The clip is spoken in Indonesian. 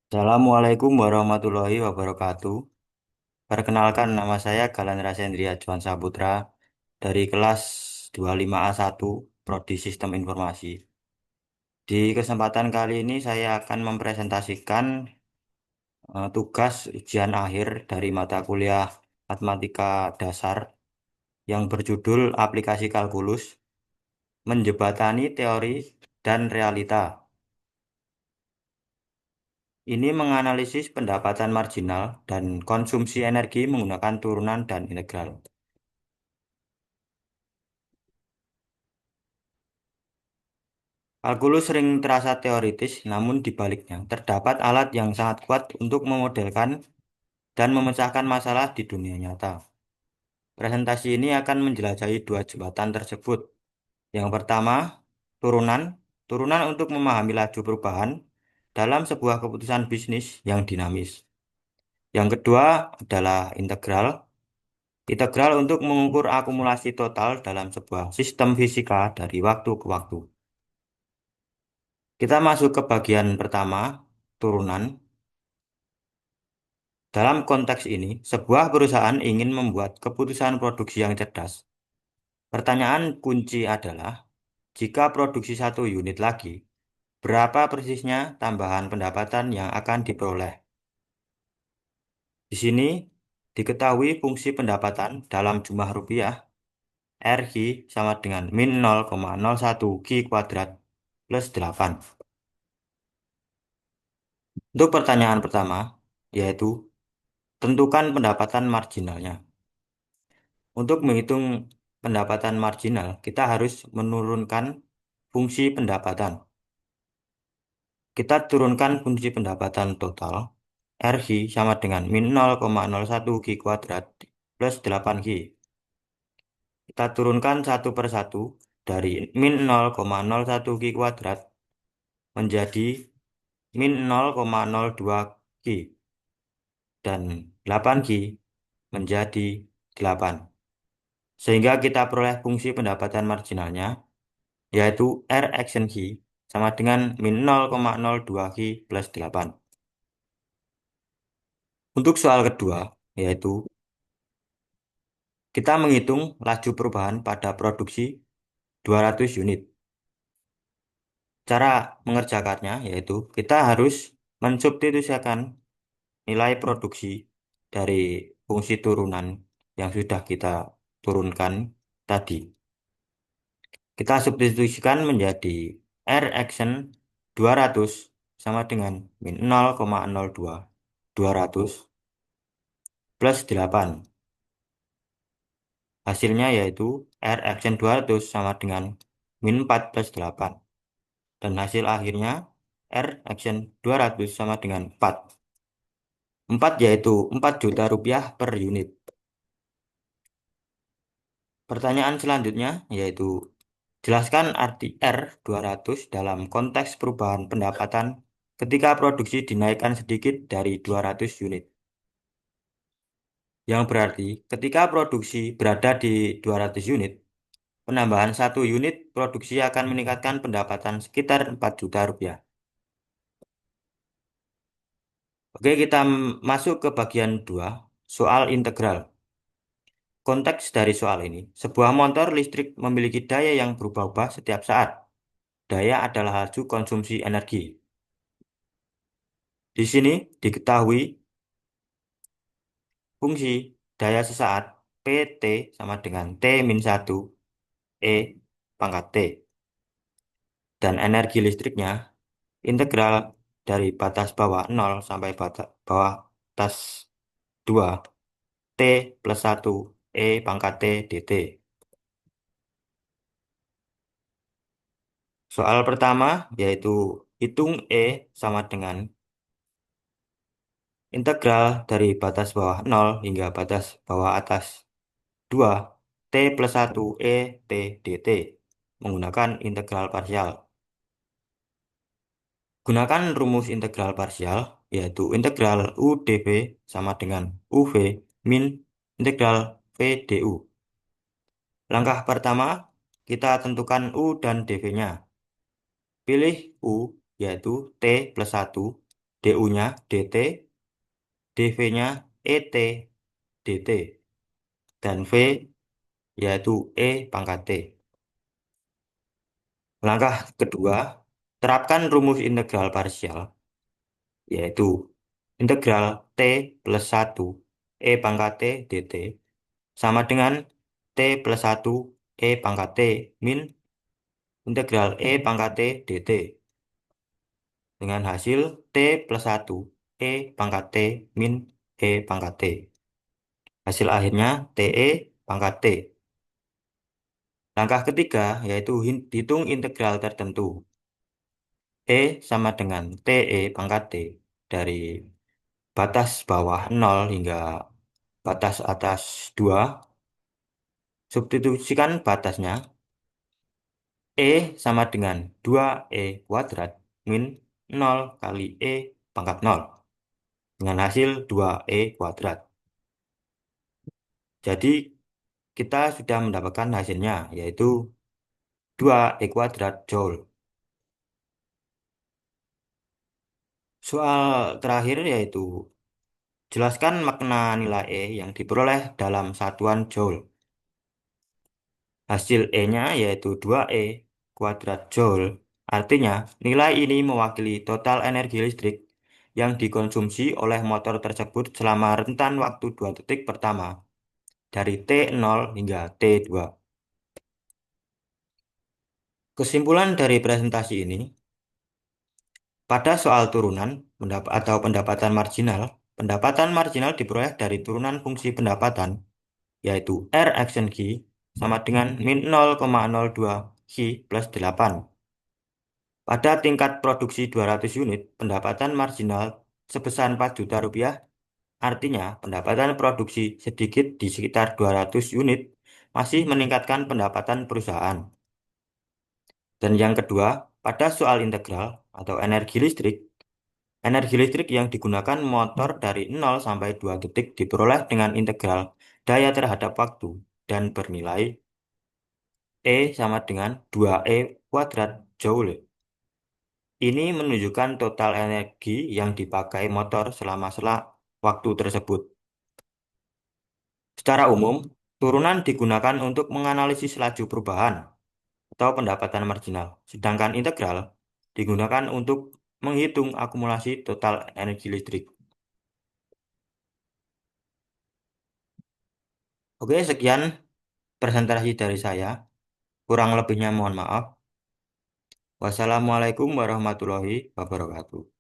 Assalamualaikum warahmatullahi wabarakatuh. Perkenalkan nama saya Galan Rasendria Juan Saputra dari kelas 25A1 Prodi Sistem Informasi. Di kesempatan kali ini saya akan mempresentasikan tugas ujian akhir dari mata kuliah Matematika Dasar yang berjudul Aplikasi Kalkulus, Menjebatani Teori dan Realita. Ini menganalisis pendapatan marginal dan konsumsi energi menggunakan turunan dan integral. Kalkulus sering terasa teoritis, namun di baliknya terdapat alat yang sangat kuat untuk memodelkan dan memecahkan masalah di dunia nyata. Presentasi ini akan menjelajahi dua jembatan tersebut. Yang pertama, turunan. Turunan untuk memahami laju perubahan dalam sebuah keputusan bisnis yang dinamis. Yang kedua adalah integral. Integral untuk mengukur akumulasi total dalam sebuah sistem fisika dari waktu ke waktu. Kita masuk ke bagian pertama, turunan. Dalam konteks ini, sebuah perusahaan ingin membuat keputusan produksi yang cerdas. Pertanyaan kunci adalah, jika produksi satu unit lagi, berapa persisnya tambahan pendapatan yang akan diperoleh? Di sini diketahui fungsi pendapatan dalam jumlah rupiah, RQ sama dengan min 0,01 Q kuadrat plus 8. Untuk pertanyaan pertama, yaitu tentukan pendapatan marginalnya. Untuk menghitung pendapatan marginal, kita harus menurunkan fungsi pendapatan. Kita turunkan fungsi pendapatan total, RQ sama dengan min 0,01 Q kuadrat plus 8Q. Kita turunkan satu per satu dari min 0,01 Q kuadrat menjadi min 0,02 Q dan 8Q menjadi 8. Sehingga kita peroleh fungsi pendapatan marginalnya, yaitu R action key sama dengan min 0,02 key plus 8. Untuk soal kedua, yaitu kita menghitung laju perubahan pada produksi 200 unit. Cara mengerjakannya yaitu kita harus mensubstitusikan nilai produksi dari fungsi turunan yang sudah kita turunkan tadi. Kita substitusikan menjadi R action 200 sama dengan min 0,02 200 plus 8. Hasilnya yaitu R action 200 sama dengan min 4 plus 8. Dan hasil akhirnya R action 200 sama dengan 4. 4 yaitu 4 juta rupiah per unit. Pertanyaan selanjutnya yaitu jelaskan arti R 200 dalam konteks perubahan pendapatan ketika produksi dinaikkan sedikit dari 200 unit. Yang berarti ketika produksi berada di 200 unit, penambahan satu unit produksi akan meningkatkan pendapatan sekitar 4 juta rupiah. Oke, kita masuk ke bagian 2, soal integral. Konteks dari soal ini, sebuah motor listrik memiliki daya yang berubah-ubah setiap saat. Daya adalah laju konsumsi energi. Di sini diketahui fungsi daya sesaat PT sama dengan T min 1 E pangkat T. Dan energi listriknya integral dari batas bawah 0 sampai bawah batas 2 T plus 1 E pangkat T dt. Soal pertama yaitu hitung E sama dengan integral dari batas bawah 0 hingga batas bawah atas 2 T plus 1 E T dt menggunakan integral parsial. Gunakan rumus integral parsial, yaitu integral U dV sama dengan UV min integral V du. Langkah pertama, kita tentukan U dan dV-nya. Pilih U, yaitu T plus 1, du-nya dt, dv-nya et dt, dan v yaitu e pangkat t. Langkah kedua, terapkan rumus integral parsial, yaitu integral t plus 1 e pangkat t dt sama dengan t plus 1 e pangkat t min integral e pangkat t dt dengan hasil t plus 1 e pangkat t min e pangkat t. Hasil akhirnya te pangkat t. Langkah ketiga yaitu hitung integral tertentu. E sama dengan te pangkat t dari batas bawah 0 hingga batas atas 2. Substitusikan batasnya. E sama dengan 2E kuadrat min 0 kali E pangkat 0 dengan hasil 2E kuadrat. Jadi kita sudah mendapatkan hasilnya yaitu 2E kuadrat Joule. Soal terakhir yaitu jelaskan makna nilai E yang diperoleh dalam satuan Joule. Hasil E-nya yaitu 2E kuadrat Joule. Artinya, nilai ini mewakili total energi listrik yang dikonsumsi oleh motor tersebut selama rentan waktu 2 detik pertama, dari T0 hingga T2. Kesimpulan dari presentasi ini, pada soal turunan atau pendapatan marginal diperoleh dari turunan fungsi pendapatan, yaitu R action key sama dengan min 0,02 Ki plus 8. Pada tingkat produksi 200 unit, pendapatan marginal sebesar 4 juta rupiah, artinya pendapatan produksi sedikit di sekitar 200 unit masih meningkatkan pendapatan perusahaan. Dan yang kedua, pada soal integral atau energi listrik yang digunakan motor dari 0 sampai 2 detik diperoleh dengan integral daya terhadap waktu dan bernilai E sama dengan 2E kuadrat Joule. Ini menunjukkan total energi yang dipakai motor selama waktu tersebut. Secara umum, turunan digunakan untuk menganalisis laju perubahan atau pendapatan marginal, sedangkan integral digunakan untuk menghitung akumulasi total energi listrik. Oke, sekian presentasi dari saya. Kurang lebihnya mohon maaf. Wassalamualaikum warahmatullahi wabarakatuh.